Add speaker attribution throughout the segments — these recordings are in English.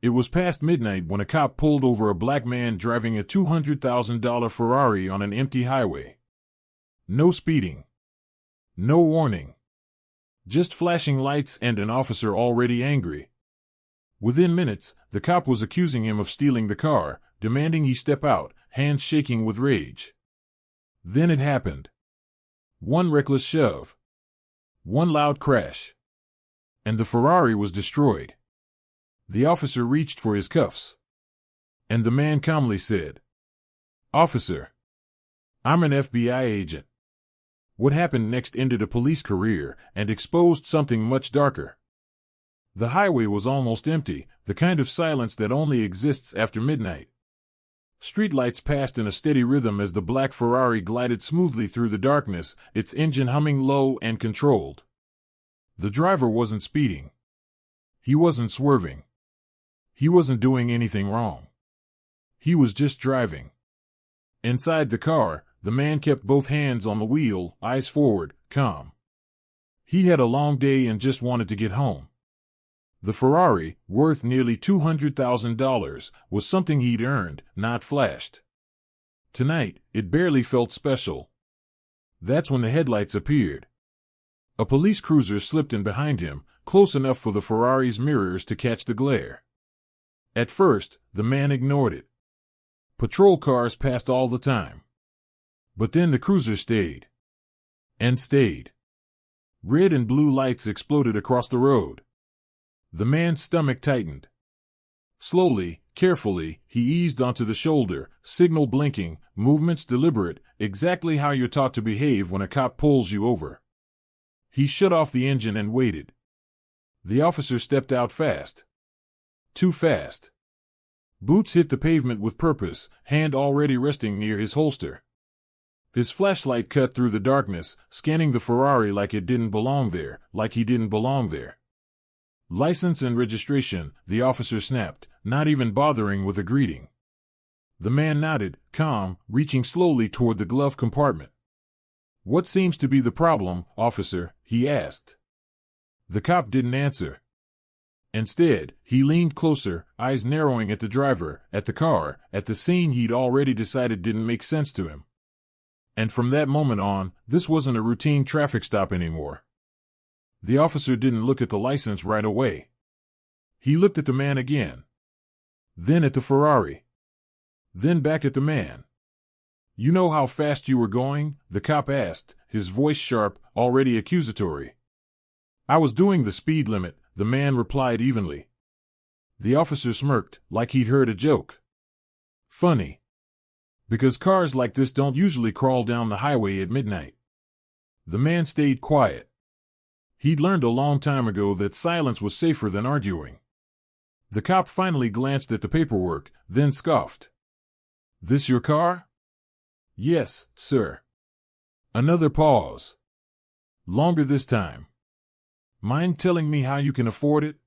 Speaker 1: It was past midnight when a cop pulled over a black man driving a $200,000 Ferrari on an empty highway. No speeding. No warning. Just flashing lights and an officer already angry. Within minutes, the cop was accusing him of stealing the car, demanding he step out, hands shaking with rage. Then it happened. One reckless shove. One loud crash. And the Ferrari was destroyed. The officer reached for his cuffs. And the man calmly said, "Officer, I'm an FBI agent." What happened next ended a police career and exposed something much darker. The highway was almost empty, the kind of silence that only exists after midnight. Streetlights passed in a steady rhythm as the black Ferrari glided smoothly through the darkness, its engine humming low and controlled. The driver wasn't speeding. He wasn't swerving. He wasn't doing anything wrong. He was just driving. Inside the car, the man kept both hands on the wheel, eyes forward, calm. He had a long day and just wanted to get home. The Ferrari, worth nearly $200,000, was something he'd earned, not flashed. Tonight, it barely felt special. That's when the headlights appeared. A police cruiser slipped in behind him, close enough for the Ferrari's mirrors to catch the glare. At first, the man ignored it. Patrol cars passed all the time. But then the cruiser stayed. And stayed. Red and blue lights exploded across the road. The man's stomach tightened. Slowly, carefully, he eased onto the shoulder, signal blinking, movements deliberate, exactly how you're taught to behave when a cop pulls you over. He shut off the engine and waited. The officer stepped out fast. Too fast. Boots hit the pavement with purpose, hand already resting near his holster. His flashlight cut through the darkness, scanning the Ferrari like it didn't belong there, like he didn't belong there. "License and registration," the officer snapped, not even bothering with a greeting. The man nodded, calm, reaching slowly toward the glove compartment. "What seems to be the problem, officer?" he asked. The cop didn't answer. Instead, he leaned closer, eyes narrowing at the driver, at the car, at the scene he'd already decided didn't make sense to him. And from that moment on, this wasn't a routine traffic stop anymore. The officer didn't look at the license right away. He looked at the man again. Then at the Ferrari. Then back at the man. "You know how fast you were going?" the cop asked, his voice sharp, already accusatory. "I was doing the speed limit," the man replied evenly. The officer smirked, like he'd heard a joke. "Funny. Because cars like this don't usually crawl down the highway at midnight." The man stayed quiet. He'd learned a long time ago that silence was safer than arguing. The cop finally glanced at the paperwork, then scoffed. "This your car?" "Yes, sir." Another pause. Longer this time. "Mind telling me how you can afford it?"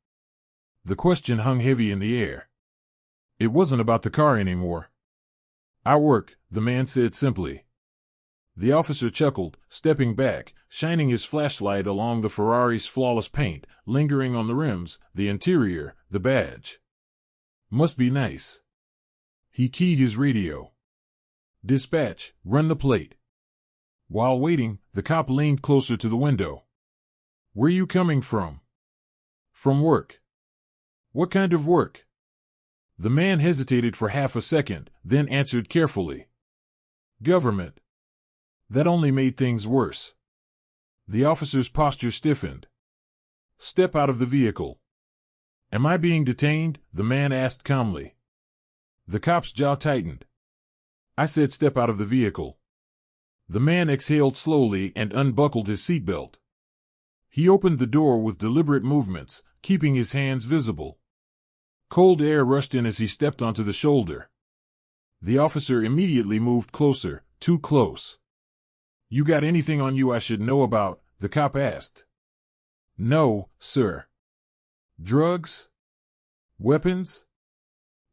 Speaker 1: The question hung heavy in the air. It wasn't about the car anymore. "I work," the man said simply. The officer chuckled, stepping back, shining his flashlight along the Ferrari's flawless paint, lingering on the rims, the interior, the badge. "Must be nice." He keyed his radio. "Dispatch, run the plate." While waiting, the cop leaned closer to the window. "Where you coming from?" "From work." "What kind of work?" The man hesitated for half a second, then answered carefully. "Government." That only made things worse. The officer's posture stiffened. "Step out of the vehicle." "Am I being detained?" the man asked calmly. The cop's jaw tightened. "I said step out of the vehicle." The man exhaled slowly and unbuckled his seatbelt. He opened the door with deliberate movements, keeping his hands visible. Cold air rushed in as he stepped onto the shoulder. The officer immediately moved closer, too close. "You got anything on you I should know about?" the cop asked. "No, sir." "Drugs? Weapons?"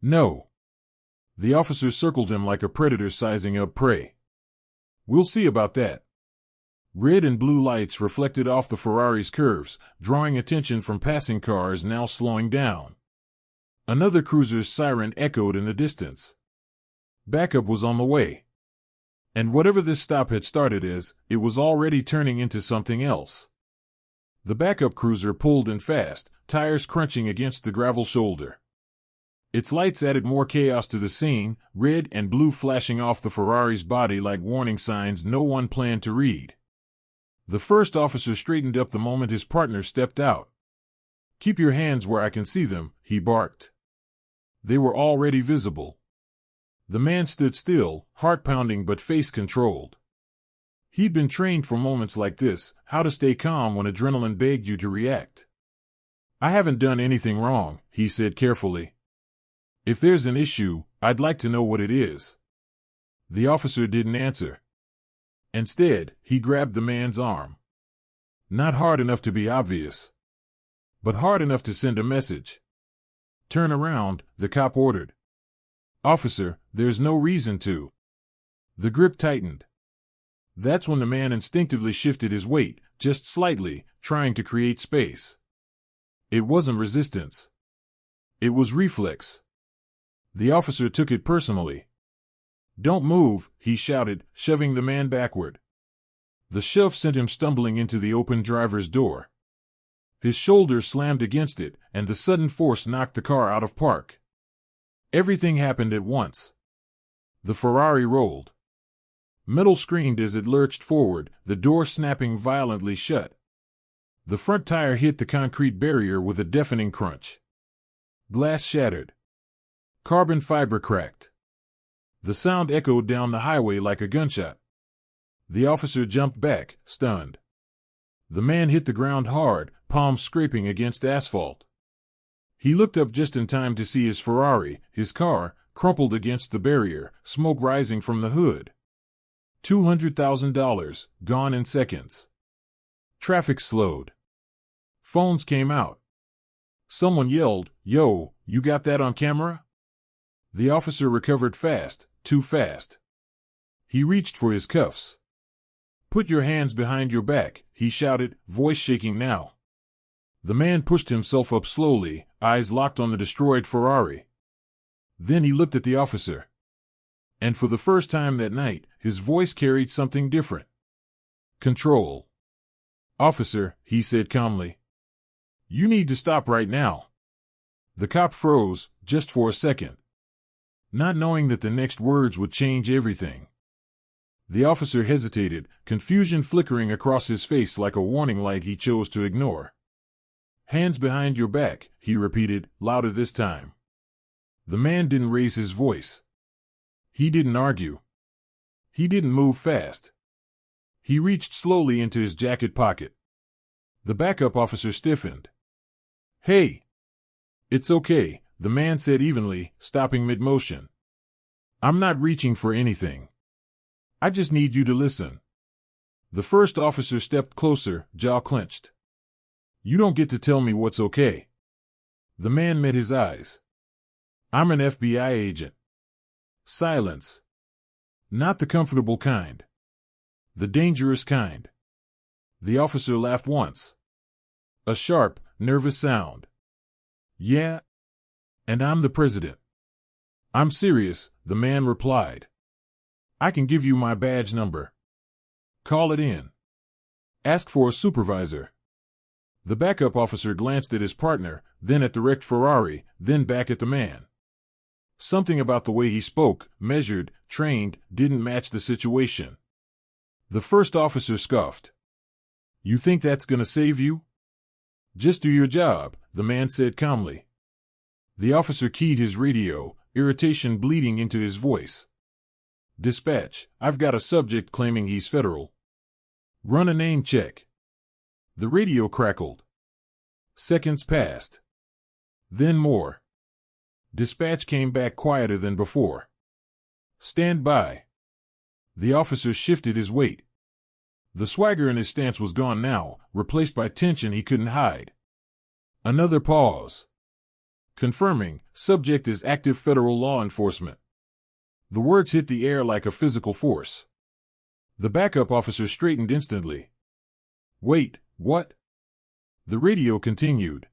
Speaker 1: "No." The officer circled him like a predator sizing up prey. "We'll see about that." Red and blue lights reflected off the Ferrari's curves, drawing attention from passing cars now slowing down. Another cruiser's siren echoed in the distance. Backup was on the way. And whatever this stop had started as, it was already turning into something else. The backup cruiser pulled in fast, tires crunching against the gravel shoulder. Its lights added more chaos to the scene, red and blue flashing off the Ferrari's body like warning signs no one planned to read. The first officer straightened up the moment his partner stepped out. "Keep your hands where I can see them," he barked. They were already visible. The man stood still, heart pounding but face controlled. He'd been trained for moments like this, how to stay calm when adrenaline begged you to react. "I haven't done anything wrong," he said carefully. "If there's an issue, I'd like to know what it is." The officer didn't answer. Instead, he grabbed the man's arm. Not hard enough to be obvious, but hard enough to send a message. "Turn around," the cop ordered. "Officer, there's no reason to." The grip tightened. That's when the man instinctively shifted his weight, just slightly, trying to create space. It wasn't resistance. It was reflex. The officer took it personally. "Don't move," he shouted, shoving the man backward. The shove sent him stumbling into the open driver's door. His shoulder slammed against it, and the sudden force knocked the car out of park. Everything happened at once. The Ferrari rolled. Metal screamed as it lurched forward, the door snapping violently shut. The front tire hit the concrete barrier with a deafening crunch. Glass shattered. Carbon fiber cracked. The sound echoed down the highway like a gunshot. The officer jumped back, stunned. The man hit the ground hard, palms scraping against asphalt. He looked up just in time to see his Ferrari, his car, crumpled against the barrier, smoke rising from the hood. $200,000, gone in seconds. Traffic slowed. Phones came out. Someone yelled, "Yo, you got that on camera?" The officer recovered fast, too fast. He reached for his cuffs. "Put your hands behind your back," he shouted, voice shaking now. The man pushed himself up slowly, eyes locked on the destroyed Ferrari. Then he looked at the officer. And for the first time that night, his voice carried something different. Control. "Officer," he said calmly. "You need to stop right now." The cop froze, just for a second, not knowing that the next words would change everything. The officer hesitated, confusion flickering across his face like a warning light he chose to ignore. "Hands behind your back," he repeated, louder this time. The man didn't raise his voice. He didn't argue. He didn't move fast. He reached slowly into his jacket pocket. The backup officer stiffened. "Hey!" "It's okay," the man said evenly, stopping mid-motion. "I'm not reaching for anything. I just need you to listen." The first officer stepped closer, jaw clenched. "You don't get to tell me what's okay." The man met his eyes. "I'm an FBI agent." Silence. Not the comfortable kind. The dangerous kind. The officer laughed once. A sharp, nervous sound. "Yeah? And I'm the president." "I'm serious," the man replied. "I can give you my badge number. Call it in. Ask for a supervisor." The backup officer glanced at his partner, then at the wrecked Ferrari, then back at the man. Something about the way he spoke, measured, trained, didn't match the situation. The first officer scoffed. "You think that's gonna save you?" "Just do your job," the man said calmly. The officer keyed his radio, irritation bleeding into his voice. "Dispatch, I've got a subject claiming he's federal. Run a name check." The radio crackled. Seconds passed. Then more. Dispatch came back quieter than before. "Stand by." The officer shifted his weight. The swagger in his stance was gone now, replaced by tension he couldn't hide. Another pause. Confirming, subject is active federal law enforcement. The words hit the air like a physical force. The backup officer straightened instantly. "Wait, what?" The radio continued.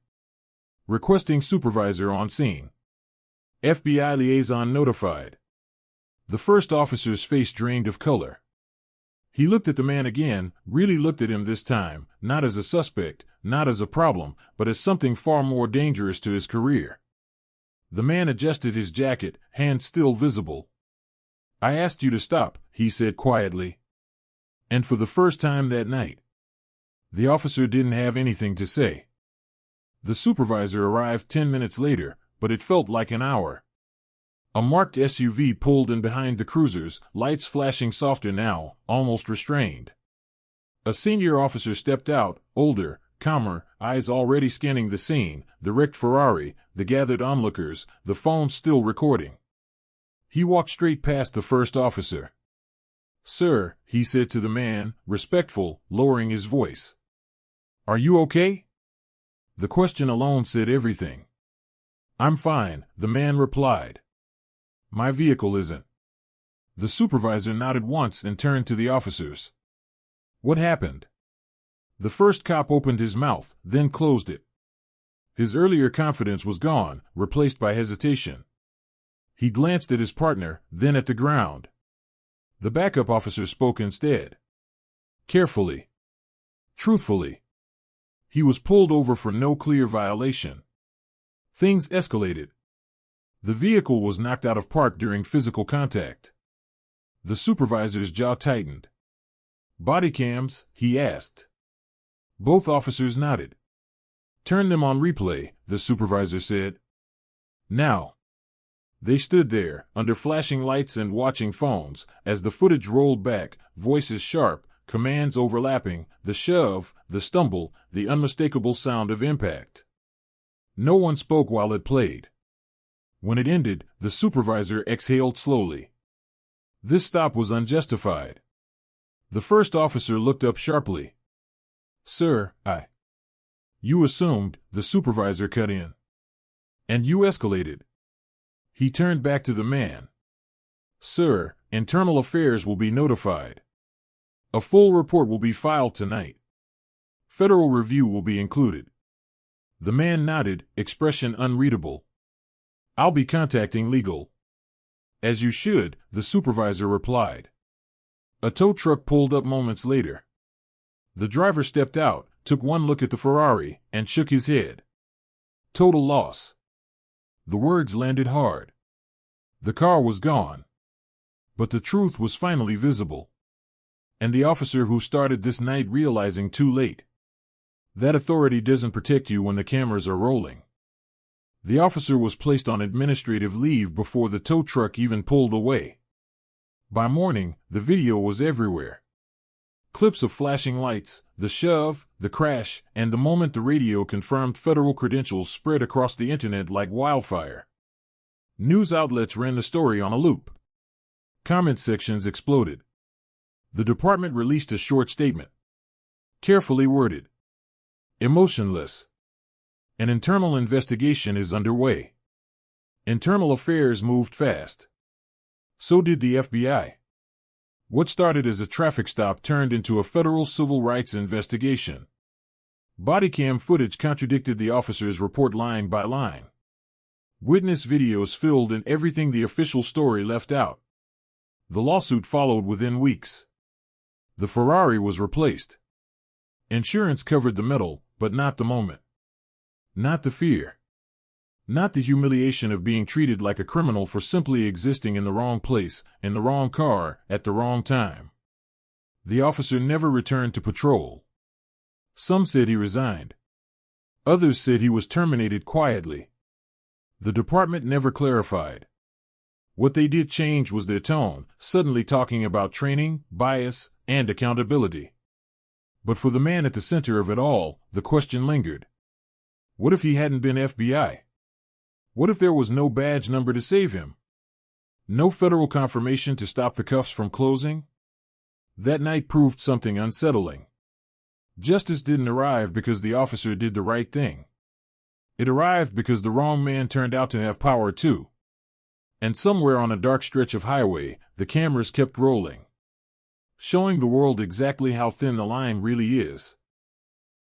Speaker 1: "Requesting supervisor on scene." FBI liaison notified. The first officer's face drained of color. He looked at the man again, really looked at him this time, not as a suspect, not as a problem, but as something far more dangerous to his career. The man adjusted his jacket, hand still visible. "I asked you to stop," he said quietly. And for the first time that night, the officer didn't have anything to say. The supervisor arrived 10 minutes later, but it felt like an hour. A marked SUV pulled in behind the cruisers, lights flashing softer now, almost restrained. A senior officer stepped out, older, calmer, eyes already scanning the scene, the wrecked Ferrari, the gathered onlookers, the phone still recording. He walked straight past the first officer. "Sir," he said to the man, respectful, lowering his voice. "Are you okay?" The question alone said everything. "I'm fine," the man replied. "My vehicle isn't." The supervisor nodded once and turned to the officers. "What happened?" The first cop opened his mouth, then closed it. His earlier confidence was gone, replaced by hesitation. He glanced at his partner, then at the ground. The backup officer spoke instead. Carefully. Truthfully. He was pulled over for no clear violation. Things escalated. The vehicle was knocked out of park during physical contact. The supervisor's jaw tightened. "Body cams?" he asked. Both officers nodded. "Turn them on replay," the supervisor said. "Now." They stood there, under flashing lights and watching phones, as the footage rolled back, voices sharp, commands overlapping, the shove, the stumble, the unmistakable sound of impact. No one spoke while it played. When it ended, the supervisor exhaled slowly. This stop was unjustified. The first officer looked up sharply. "Sir, You assumed," the supervisor cut in. "And you escalated." He turned back to the man. "Sir, Internal Affairs will be notified. A full report will be filed tonight. Federal review will be included." The man nodded, expression unreadable. "I'll be contacting legal." "As you should," the supervisor replied. A tow truck pulled up moments later. The driver stepped out, took one look at the Ferrari, and shook his head. "Total loss." The words landed hard. The car was gone. But the truth was finally visible. And the officer who started this night realizing too late. That authority doesn't protect you when the cameras are rolling. The officer was placed on administrative leave before the tow truck even pulled away. By morning, the video was everywhere. Clips of flashing lights, the shove, the crash, and the moment the radio confirmed federal credentials spread across the internet like wildfire. News outlets ran the story on a loop. Comment sections exploded. The department released a short statement. Carefully worded. Emotionless. An internal investigation is underway. Internal Affairs moved fast. So did the FBI. What started as a traffic stop turned into a federal civil rights investigation. Bodycam footage contradicted the officer's report line by line. Witness videos filled in everything the official story left out. The lawsuit followed within weeks. The Ferrari was replaced. Insurance covered the metal, but not the moment. Not the fear. Not the humiliation of being treated like a criminal for simply existing in the wrong place, in the wrong car, at the wrong time. The officer never returned to patrol. Some said he resigned. Others said he was terminated quietly. The department never clarified. What they did change was their tone, suddenly talking about training, bias, and accountability. But for the man at the center of it all, the question lingered. What if he hadn't been FBI? What if there was no badge number to save him? No federal confirmation to stop the cuffs from closing? That night proved something unsettling. Justice didn't arrive because the officer did the right thing. It arrived because the wrong man turned out to have power too. And somewhere on a dark stretch of highway, the cameras kept rolling, showing the world exactly how thin the line really is.